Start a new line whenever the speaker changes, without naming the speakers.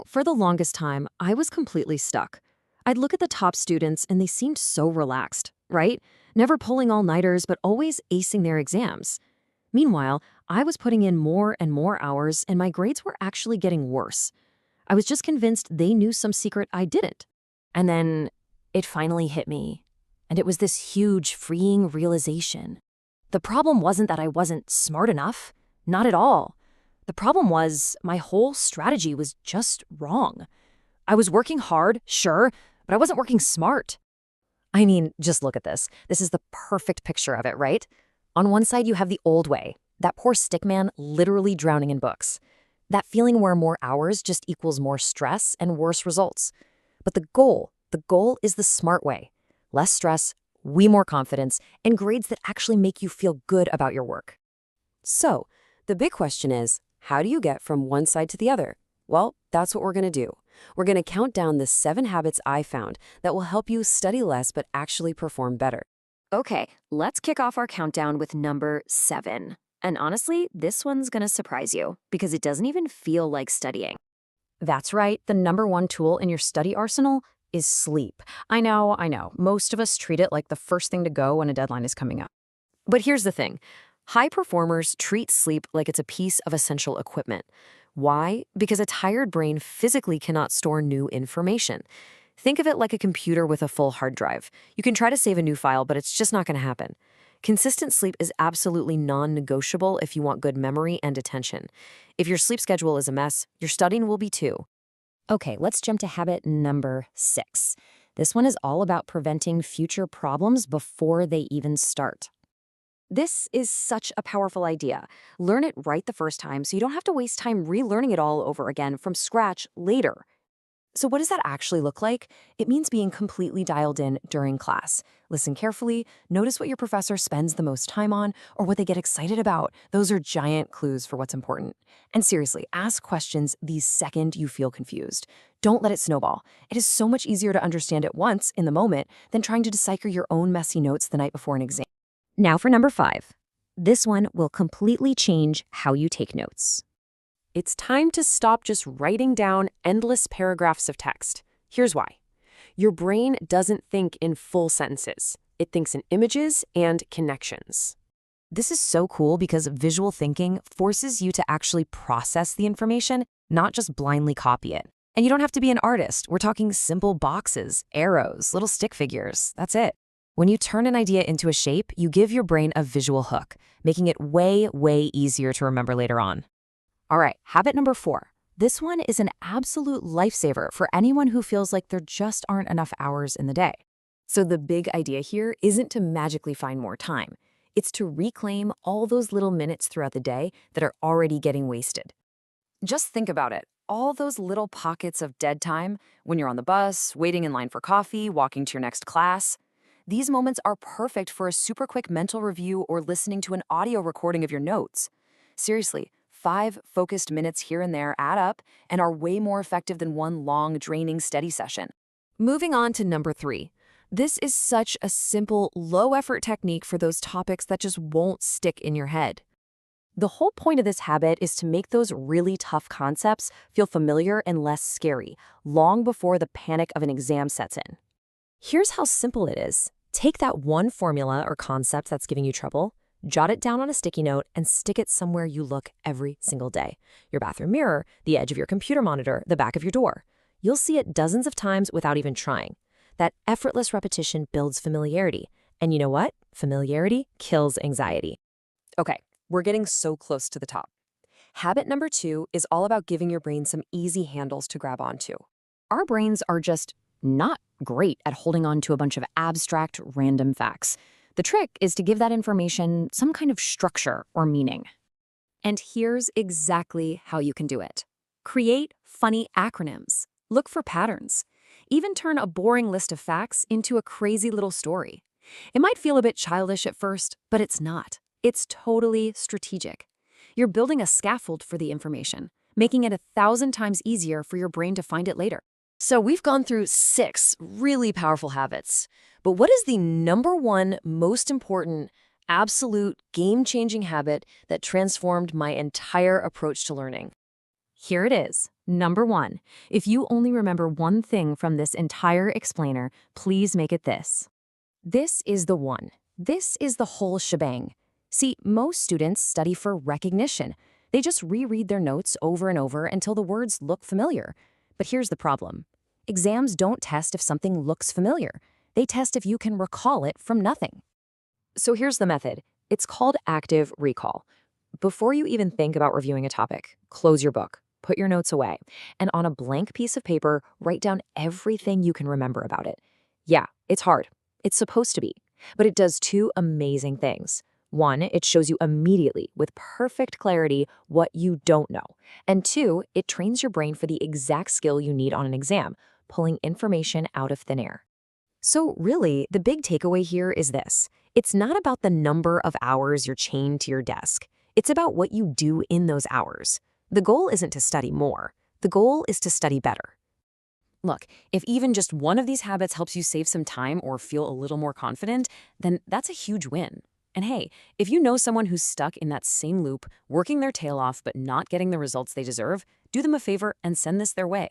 For the longest time, I was completely stuck. I'd look at the top students and they seemed so relaxed, right? Never pulling all-nighters, but always acing their exams. Meanwhile, I was putting in more and more hours and my grades were actually getting worse. I was just convinced they knew some secret I didn't.
And then it finally hit me. And it was this huge, freeing realization. The problem wasn't that I wasn't smart enough. Not at all. The problem was my whole strategy was just wrong. I was working hard, sure, but I wasn't working smart. I mean, just look at this. This is the perfect picture of it, right? On one side, you have the old way, that poor stickman literally drowning in books. That feeling where more hours just equals more stress and worse results. But the goal is the smart way. Less stress, way more confidence, and grades that actually make you feel good about your work.
So, the big question is, how do you get from one side to the other? Well, that's what we're going to do. We're going to count down the 7 habits I found that will help you study less but actually perform better.
Okay, let's kick off our countdown with number 7. And honestly, this one's gonna surprise you because it doesn't even feel like studying. That's right, the number 1 tool in your study arsenal is sleep. I know, most of us treat it like the first thing to go when a deadline is coming up. But here's the thing. High performers treat sleep like it's a piece of essential equipment. Why? Because a tired brain physically cannot store new information. Think of it like a computer with a full hard drive. You can try to save a new file, but it's just not going to happen. Consistent sleep is absolutely non-negotiable if you want good memory and attention. If your sleep schedule is a mess, your studying will be too. Okay, let's jump to habit number 6. This one is all about preventing future problems before they even start. This is such a powerful idea. Learn it right the first time so you don't have to waste time relearning it all over again from scratch later. So what does that actually look like? It means being completely dialed in during class. Listen carefully, notice what your professor spends the most time on or what they get excited about. Those are giant clues for what's important. And seriously, ask questions the second you feel confused. Don't let it snowball. It is so much easier to understand it once in the moment than trying to decipher your own messy notes the night before an exam. Now for number 5. This one will completely change how you take notes.
It's time to stop just writing down endless paragraphs of text. Here's why. Your brain doesn't think in full sentences. It thinks in images and connections.
This is so cool because visual thinking forces you to actually process the information, not just blindly copy it. And you don't have to be an artist. We're talking simple boxes, arrows, little stick figures. That's it. When you turn an idea into a shape, you give your brain a visual hook, making it way, way easier to remember later on. All right, habit number 4. This one is an absolute lifesaver for anyone who feels like there just aren't enough hours in the day. So the big idea here isn't to magically find more time. It's to reclaim all those little minutes throughout the day that are already getting wasted. Just think about it. All those little pockets of dead time when you're on the bus, waiting in line for coffee, walking to your next class. These moments are perfect for a super quick mental review or listening to an audio recording of your notes. Seriously, 5 focused minutes here and there add up and are way more effective than one long, draining study session. Moving on to number 3. This is such a simple, low-effort technique for those topics that just won't stick in your head. The whole point of this habit is to make those really tough concepts feel familiar and less scary, long before the panic of an exam sets in. Here's how simple it is. Take that one formula or concept that's giving you trouble, jot it down on a sticky note, and stick it somewhere you look every single day. Your bathroom mirror, the edge of your computer monitor, the back of your door. You'll see it dozens of times without even trying. That effortless repetition builds familiarity. And you know what? Familiarity kills anxiety. Okay, we're getting so close to the top. Habit number 2 is all about giving your brain some easy handles to grab onto. Our brains are just not great at holding on to a bunch of abstract, random facts. The trick is to give that information some kind of structure or meaning. And here's exactly how you can do it. Create funny acronyms. Look for patterns. Even turn a boring list of facts into a crazy little story. It might feel a bit childish at first, but it's not. It's totally strategic. You're building a scaffold for the information, making it 1,000 times easier for your brain to find it later. So we've gone through 6 really powerful habits. But what is the number 1 most important, absolute, game-changing habit that transformed my entire approach to learning? Here it is.
Number 1. If you only remember one thing from this entire explainer, please make it this.
This is the one. This is the whole shebang. See, most students study for recognition. They just reread their notes over and over until the words look familiar. But here's the problem. Exams don't test if something looks familiar. They test if you can recall it from nothing. So here's the method. It's called active recall. Before you even think about reviewing a topic, close your book, put your notes away, and on a blank piece of paper, write down everything you can remember about it. Yeah, it's hard. It's supposed to be. But it does two amazing things. One, it shows you immediately, with perfect clarity, what you don't know. And two, it trains your brain for the exact skill you need on an exam, pulling information out of thin air. So really, the big takeaway here is this. It's not about the number of hours you're chained to your desk. It's about what you do in those hours. The goal isn't to study more. The goal is to study better. Look, if even just one of these habits helps you save some time or feel a little more confident, then that's a huge win. And hey, if you know someone who's stuck in that same loop, working their tail off but not getting the results they deserve, do them a favor and send this their way.